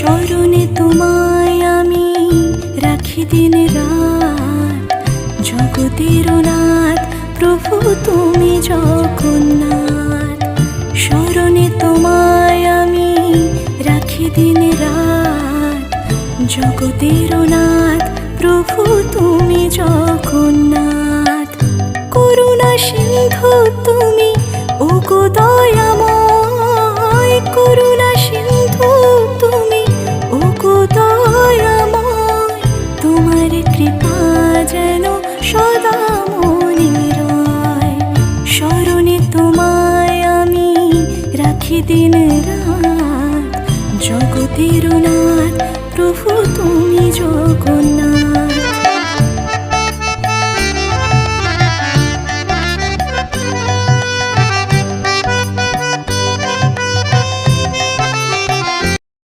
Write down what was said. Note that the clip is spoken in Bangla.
স্মরণে তোমায় আমি রাখি দিন রাত, জগতের নাথ প্রভু তুমি জগন্নাথ। স্মরণে তোমায় আমি রাখি দিন রাত, জগতের নাথ প্রভু তুমি জগন্নাথ। করুণা সিন্ধু তুমি ওগো দয়াময়, করুণা সিন্ধু তুমি ওগো দয়াময়। তোমার কৃপা যেন সদা মনে রয়। স্মরণে তোমায় আমি রাখি দিন রাত, জগতের নাথ প্রভু তুমি জগন্নাথ।